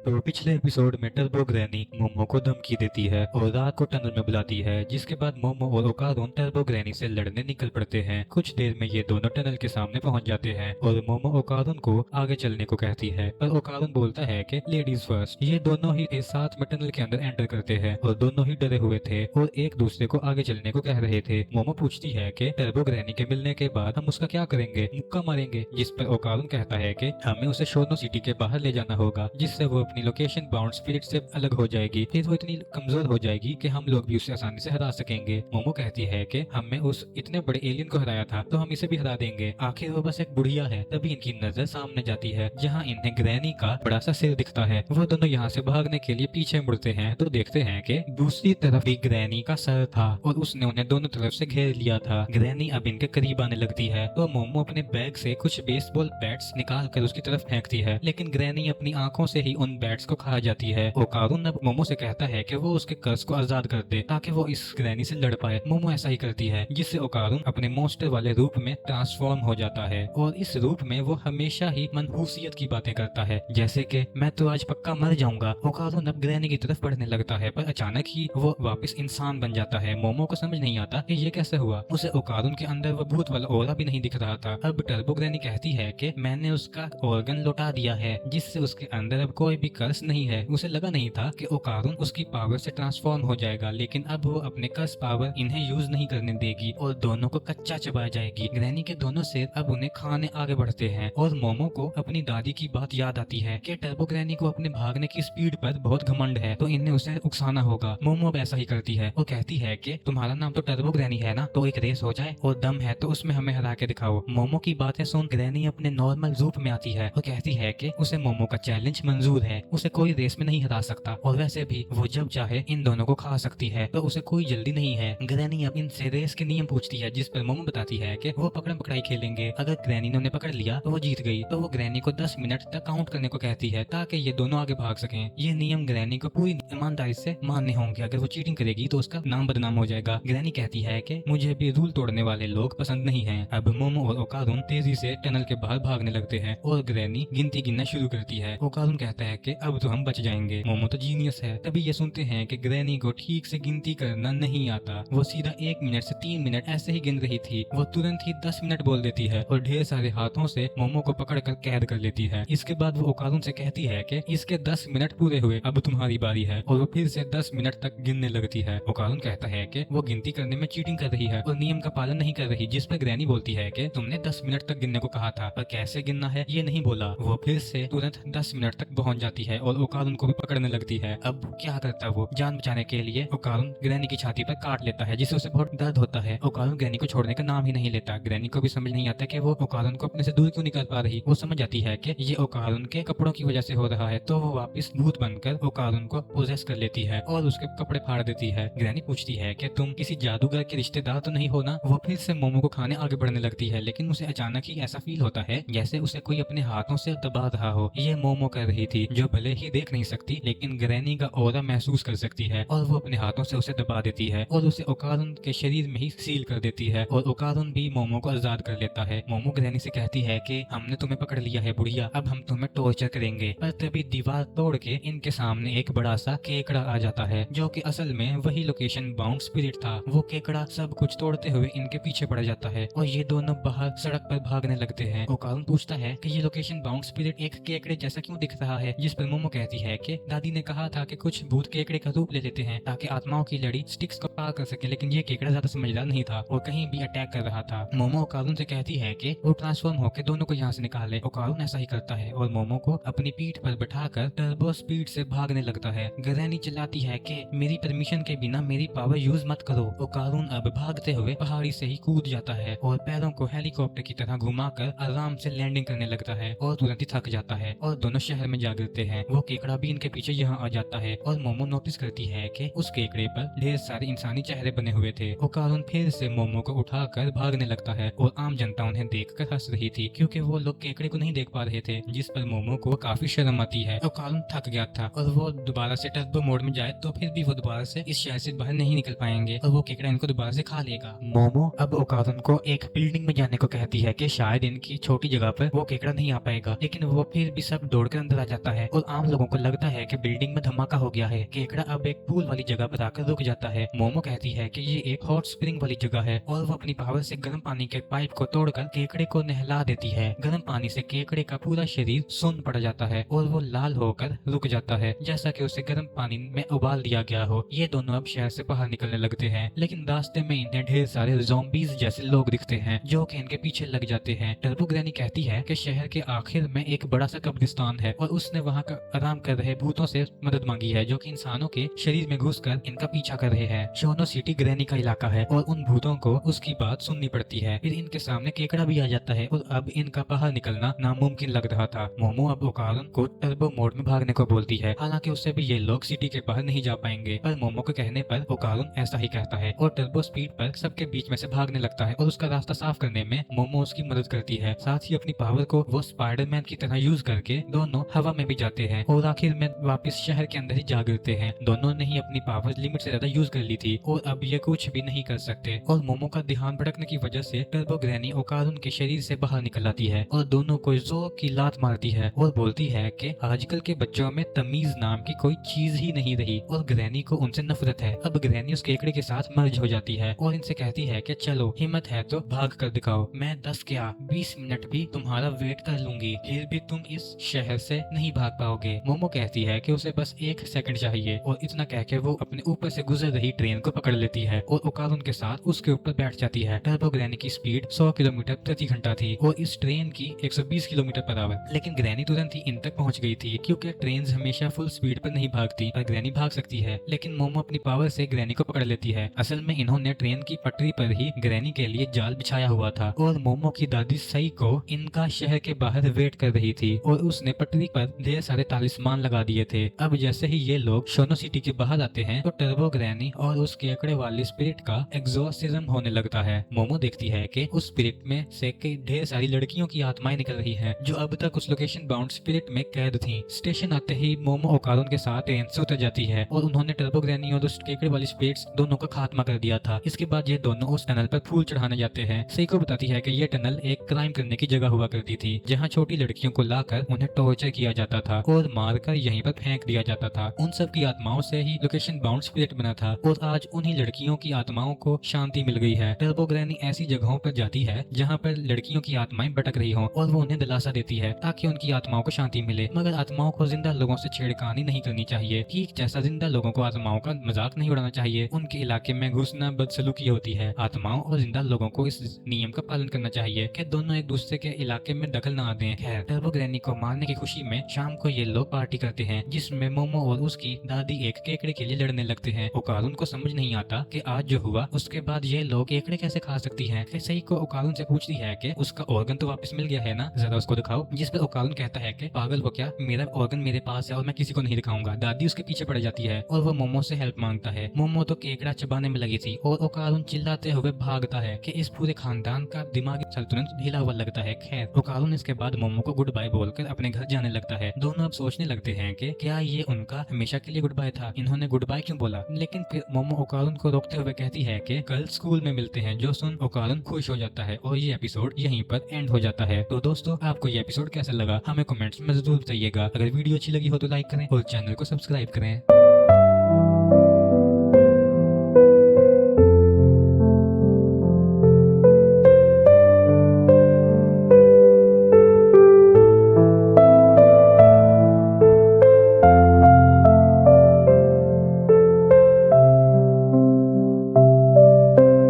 तो पिछले एपिसोड में टर्बो ग्रैनी मोमो को धमकी देती है और रात को टनल में बुलाती है, जिसके बाद मोमो और ओकारोन टर्बो ग्रैनी से लड़ने निकल पड़ते हैं। कुछ देर में ये दोनों टनल के सामने पहुंच जाते हैं और मोमो ओकारोन को आगे चलने को कहती है, पर ओकारोन बोलता है कि लेडीज फर्स्ट। ये दोनों ही एक साथ में टनल के अंदर एंटर करते हैं और दोनों ही डरे हुए थे और एक दूसरे को आगे चलने को कह रहे थे। मोमो पूछती है कि टर्बो ग्रैनी के मिलने के बाद हम उसका क्या करेंगे, मुक्का मारेंगे, जिस पर ओकारोन कहता है कि हमें उसे शोनो सिटी के बाहर ले जाना होगा, जिससे वो अपनी लोकेशन बाउंड स्पिरिट से अलग हो जाएगी। फिर वो इतनी कमजोर हो जाएगी कि हम लोग भी उसे आसानी से हरा सकेंगे। मोमो कहती है कि हमने उस इतने बड़े एलियन को हराया था तो हम इसे भी हरा देंगे, आखिर वो बस एक बुढ़िया है। तभी इनकी नजर सामने जाती है जहाँ इन्हें ग्रैनी का बड़ा सा सिर दिखता है। वो दोनों यहाँ से भागने के लिए पीछे मुड़ते हैं तो देखते हैं कि दूसरी तरफ भी ग्रैनी का सर था और उसने उन्हें दोनों तरफ से घेर लिया था। ग्रैनी अब इनके करीब आने लगती है तो मोमो अपने बैग से कुछ बेसबॉल बैट्स निकाल कर उसकी तरफ फेंकती है, लेकिन ग्रैनी अपनी आंखों से ही उन बैट्स को खा जाती है। ओकारुन अब मोमो से कहता है कि वो उसके कर्ज को आजाद कर दे ताकि वो इस ग्रैनी से लड़ पाए। मोमो ऐसा ही करती है, जिससे ओकारुन अपने मॉन्स्टर वाले रूप में ट्रांसफॉर्म हो जाता है और इस रूप में वो हमेशा ही मनहूसियत की बातें करता है, जैसे कि मैं तो आज पक्का मर जाऊंगा। ओकारुन अब ग्रैनी की तरफ बढ़ने लगता है पर अचानक ही वो वापस इंसान बन जाता है। मोमो को समझ नहीं आता कि ये कैसे हुआ। उसे ओकारुन के अंदर वो भूत वाला ऑरा भी नहीं दिख रहा था। अब टर्बो ग्रैनी कहती है कि मैंने उसका ऑर्गन लौटा दिया है, जिससे उसके अंदर अब कोई भी कर्स नहीं है। उसे लगा नहीं था कि ओकारुन उसकी पावर से ट्रांसफॉर्म हो जाएगा, लेकिन अब वो अपने कर्स पावर इन्हें यूज नहीं करने देगी और दोनों को कच्चा चबा जाएगी। ग्रैनी के दोनों सिर अब उन्हें खाने आगे बढ़ते हैं और मोमो को अपनी दादी की बात याद आती है कि टर्बो ग्रैनी को अपने भागने की स्पीड पर बहुत घमंड है तो इन्हें उसे उकसाना होगा। मोमो अब ऐसा ही करती है और कहती है कि तुम्हारा नाम तो टर्बो ग्रैनी है ना, तो एक रेस हो जाए और दम है तो उसमें हमें हरा के दिखाओ। मोमो की बातें सुन ग्रैनी अपने नॉर्मल रूप में आती है और कहती है कि उसे मोमो का चैलेंज मंजूर है, उसे कोई रेस में नहीं हरा सकता और वैसे भी वो जब चाहे इन दोनों को खा सकती है तो उसे कोई जल्दी नहीं है। ग्रैनी अब इनसे रेस के नियम पूछती है, जिस पर मोमो बताती है कि वो पकड़म पकड़ाई खेलेंगे। अगर ग्रैनी ने उन्हें पकड़ लिया तो वो जीत गई, तो वो ग्रैनी को 10 मिनट तक काउंट करने को कहती है ताकि ये दोनों आगे भाग सकें। ये नियम ग्रैनी को पूरी ईमानदारी से मानने होंगे, अगर वो चीटिंग करेगी तो उसका नाम बदनाम हो जाएगा। ग्रैनी कहती है कि मुझे भी रूल तोड़ने वाले लोग पसंद नहीं है। अब मोमो और ओकारुन तेजी से टनल के बाहर भागने लगते हैं और ग्रैनी गिनती गिनना शुरू करती है। ओकारुन कहता है कि अब तो हम बच जाएंगे। मोमो तो जीनियस है। तभी ये सुनते हैं कि ग्रैनी को ठीक से गिनती करना नहीं आता। वो सीधा 1 मिनट से 3 मिनट ऐसे ही गिन रही थी। वो तुरंत ही 10 मिनट बोल देती है और ढेर सारे हाथों से मोमो को पकड़कर कैद कर लेती है। इसके बाद वो ओकारुन से कहती है कि इसके 10 मिनट पूरे हुए, अब तुम्हारी बारी है, और वो फिर से 10 मिनट तक गिनने लगती है। ओकारुन कहता है कि वो गिनती करने में चीटिंग कर रही है और नियम का पालन नहीं कर रही, जिस पर ग्रैनी बोलती है कि तुमने 10 मिनट तक गिनने को कहा था, पर कैसे गिनना है ये नहीं बोला। वो फिर से तुरंत 10 मिनट तक पहुंच जाती है और ओकारुन को भी पकड़ने लगती है। अब क्या करता वो, जान बचाने के लिए ओकारुन ग्रैनी की छाती पर काट लेता है, जिससे उसे बहुत दर्द होता है। ओकारुन ग्रैनी को छोड़ने का नाम ही नहीं लेता। ग्रैनी को भी समझ नहीं आता कि वो ओकारुन को अपने से दूर क्यों निकाल पा रही। वो समझ जाती है कि ये ओकारुन के कपड़ों की वजह से हो रहा है, तो वो वापस भूत बनकर ओकारुन को पोजेस कर लेती है और उसके कपड़े फाड़ देती है। ग्रैनी पूछती है कि तुम किसी जादूगर के रिश्तेदार तो नहीं हो ना। वो फिर से मोमो को खाने आगे बढ़ने लगती है, लेकिन उसे अचानक ही ऐसा फील होता है जैसे उसे कोई अपने हाथों से दबा रहा हो। ये मोमो कर रही थी, जो भले ही देख नहीं सकती लेकिन ग्रैनी का ऑरा महसूस कर सकती है, और वो अपने हाथों से उसे दबा देती है और उसे ओकारुन के शरीर में ही सील कर देती है और ओकारुन भी मोमो को आजाद कर लेता है। मोमो ग्रैनी से कहती है कि हमने तुम्हें पकड़ लिया है बुढ़िया, अब हम तुम्हें टॉर्चर करेंगे। पर तभी दीवार तोड़ के इनके सामने एक बड़ा सा केकड़ा आ जाता है, जो कि असल में वही लोकेशन बाउंड स्पिरिट था। वो केकड़ा सब कुछ तोड़ते हुए इनके पीछे पड़ जाता है और ये दोनों बाहर सड़क पर भागने लगते हैं। ओकारुन पूछता है कि ये लोकेशन बाउंड स्पिरिट एक केकड़े जैसा क्यों दिख रहा है, जिस पर मोमो कहती है कि दादी ने कहा था कि कुछ भूत केकड़े का रूप ले लेते हैं ताकि आत्माओं की लड़ी स्टिक्स को पार कर सके, लेकिन ये केकड़ा ज्यादा समझदार नहीं था और कहीं भी अटैक कर रहा था। मोमो ओकारुन से कहती है कि वो ट्रांसफॉर्म होकर दोनों को यहाँ से निकाले। ओकारुन ऐसा ही करता है और मोमो को अपनी पीठ पर बैठाकर टर्बो स्पीड से भागने लगता है। ग्रैनी चिल्लाती है कि मेरी परमिशन के बिना मेरी पावर यूज मत करो। ओकारुन अब भागते हुए पहाड़ी से ही कूद जाता है और पैरों को हेलीकॉप्टर की तरह घुमाकर आराम से लैंडिंग करने लगता है और तुरंत ही थक जाता है और दोनों शहर में जा गिरते हैं। वो केकड़ा भी इनके पीछे यहाँ आ जाता है और मोमो नोटिस करती है कि उस केकड़े पर ढेर सारे इंसानी चेहरे बने हुए थे। ओकारुन फिर से मोमो को उठाकर भागने लगता है और आम जनता उन्हें देखकर हंस रही थी, क्योंकि वो लोग केकड़े को नहीं देख पा रहे थे, जिस पर मोमो को काफी शर्म आती है। ओकारुन थक गया था और वो दोबारा से टर्बो मोड में जाए तो फिर भी वो दोबारा से इस शहर से बाहर नहीं निकल पाएंगे और वो केकड़ा इनको दोबारा से खा लेगा। मोमो अब ओकारुन को एक बिल्डिंग में जाने को कहती है कि शायद इनकी छोटी जगह पर वो केकड़ा नहीं आ पाएगा, लेकिन वो फिर भी सब दौड़कर अंदर आ जाता है और आम लोगों को लगता है कि बिल्डिंग में धमाका हो गया है। केकड़ा अब एक पूल वाली जगह पर आकर रुक जाता है। मोमो कहती है कि ये एक हॉट स्प्रिंग वाली जगह है और वो अपनी पावर से गर्म पानी के पाइप को तोड़कर केकड़े को नहला देती है। गर्म पानी से केकड़े का पूरा शरीर सुन्न पड़ जाता है और वो लाल होकर रुक जाता है, जैसा कि उसे गर्म पानी में उबाल दिया गया हो। ये दोनों अब शहर से बाहर निकलने लगते हैं, लेकिन रास्ते में इन्हें ढेर सारे ज़ॉम्बीज़ जैसे लोग दिखते हैं जो कि इनके पीछे लग जाते हैं। टर्बो ग्रैनी कहती है कि शहर के आखिर में एक बड़ा सा कब्रिस्तान है और उसने वहाँ का आराम कर रहे भूतों से मदद मांगी है जो कि इंसानों के शरीर में घुसकर इनका पीछा कर रहे हैं। शोनो सिटी ग्रैनी का इलाका है और उन भूतों को उसकी बात सुननी पड़ती है। फिर इनके सामने केकड़ा भी आ जाता है और अब इनका बाहर निकलना नामुमकिन लग रहा था। मोमो अब ओकारुन को टर्बो मोड में भागने को बोलती है, हालांकि उससे भी ये लोग सिटी के बाहर नहीं जा पाएंगे, पर मोमो के कहने पर ओकारुन ऐसा ही कहता है और टर्बो स्पीड पर सबके बीच में से भागने लगता है और उसका रास्ता साफ करने में मोमो उसकी मदद करती है। साथ ही अपनी पावर को वो स्पाइडरमैन की तरह यूज करके दोनों हवा में भी जाते हैं और आखिर में वापस शहर के अंदर ही जा गिरते हैं। दोनों ने ही अपनी पावर लिमिट से ज्यादा यूज कर ली थी और अब ये कुछ भी नहीं कर सकते और मोमो का ध्यान भटकने की वजह से टर्बो ग्रैनी ओकारुन के शरीर से बाहर निकल आती है और दोनों को जोर की लात मारती है और बोलती है कि आजकल के बच्चों में तमीज नाम की कोई चीज ही नहीं रही और ग्रैनी को उनसे नफरत है। अब ग्रैनी उस केकड़े के साथ मर्ज हो जाती है और इनसे कहती है कि चलो हिम्मत है तो भाग कर दिखाओ, मैं 10 क्या 20 मिनट भी तुम्हारा वेट कर लूंगी, फिर भी तुम इस शहर से नहीं भाग पाओगे। मोमो कहती है कि उसे बस 1 सेकंड चाहिए और इतना कह के वो अपने ऊपर से गुजर रही ट्रेन को पकड़ लेती है और ओकारुन के साथ उसके ऊपर बैठ जाती है। टर्बो ग्रैनी की स्पीड 100 किलोमीटर प्रति घंटा थी और इस ट्रेन की 120 किलोमीटर पर आवर। लेकिन ग्रैनी तुरंत ही इन तक पहुंच गई थी क्योंकि ट्रेन हमेशा फुल स्पीड पर नहीं भागती, पर ग्रैनी भाग सकती है। लेकिन मोमो अपनी पावर से ग्रैनी को पकड़ लेती है। असल में इन्होंने ट्रेन की पटरी पर ही ग्रैनी के लिए जाल बिछाया हुआ था और मोमो की दादी सई को इनका शहर के बाहर वेट कर रही थी और उसने पटरी पर ढेर सारे तालिस्मान लगा दिए थे। अब जैसे ही ये लोग शोनो सिटी के बाहर आते हैं तो टर्बो ग्रैनी और उस केकड़े वाली स्पिरिट का एग्जॉर्सिज्म होने लगता है। मोमो देखती है कि उस स्पिरिट में से ढेर सारी लड़कियों की आत्माएं निकल रही हैं जो अब तक उस लोकेशन बाउंड स्पिरिट में कैद थीं। स्टेशन आते ही मोमो ओकारुन के साथ ट्रेन से उतर जाती है और उन्होंने टर्बो ग्रैनी और उस केकड़े वाली स्पिरिट्स दोनों का खात्मा कर दिया था। इसके बाद ये दोनों उस टनल पर फूल चढ़ाने जाते हैं। सई को बताती है कि ये टनल एक क्राइम करने की जगह हुआ करती थी जहाँ छोटी लड़कियों को लाकर उन्हें टॉर्चर किया जाता था और मारकर यहीं पर फेंक दिया जाता था। उन सब की आत्माओं से ही लोकेशन बाउंड स्पिरिट बना था और आज उन्हीं लड़कियों की आत्माओं को शांति मिल गई है। टर्बो ग्रैनी ऐसी जगहों पर जाती है जहाँ पर लड़कियों की आत्माएं भटक रही हों और वो उन्हें दिलासा देती है ताकि उनकी आत्माओं को शांति मिले, मगर आत्माओं को जिंदा लोगों से छेड़खानी नहीं करनी चाहिए। ठीक जैसा जिंदा लोगों को आत्माओं का मजाक नहीं उड़ाना चाहिए, उनके इलाके में घुसना बदसलूकी होती है। आत्माओं और जिंदा लोगों को इस नियम का पालन करना चाहिए कि दोनों एक दूसरे के इलाके में दखल न दें। खैर, टर्बो ग्रैनी को मारने की खुशी में शाम को ये लोग पार्टी करते हैं जिसमें मोमो और उसकी दादी एक केकड़े के लिए लड़ने लगते हैं। ओकारुन को समझ नहीं आता कि आज जो हुआ उसके बाद ये लोग केकड़े कैसे खा सकती हैं। फिर सही को ओकारुन से पूछती है कि उसका ऑर्गन तो वापस मिल गया है ना, जरा उसको दिखाओ। जिस पर ओकारुन कहता है कि पागल हो क्या, मेरा ऑर्गन मेरे पास है और मैं किसी को नहीं दिखाऊंगा। दादी उसके पीछे पड़ जाती है और वो मोमो से हेल्प मांगता है। मोमो तो केकड़ा चबाने में लगी थी और ओकारुन चिल्लाते हुए भागता है कि इस पूरे खानदान का दिमागी संतुलन हिला हुआ लगता है। खैर, ओकारुन इसके बाद मोमो को गुड बाय बोलकर अपने घर जाने लगता है। दोनों अब सोचने लगते हैं कि क्या ये उनका हमेशा के लिए गुड बाय था, इन्होंने गुड बाय क्यों बोला। लेकिन फिर मोमो ओकारुन को रोकते हुए कहती है कि कल स्कूल में मिलते हैं, जो सुन ओकारुन खुश हो जाता है और ये एपिसोड यहीं पर एंड हो जाता है। तो दोस्तों, आपको ये एपिसोड कैसा लगा हमें कमेंट्स में जरूर बताइएगा। अगर वीडियो अच्छी लगी हो तो लाइक करें और चैनल को सब्सक्राइब करें।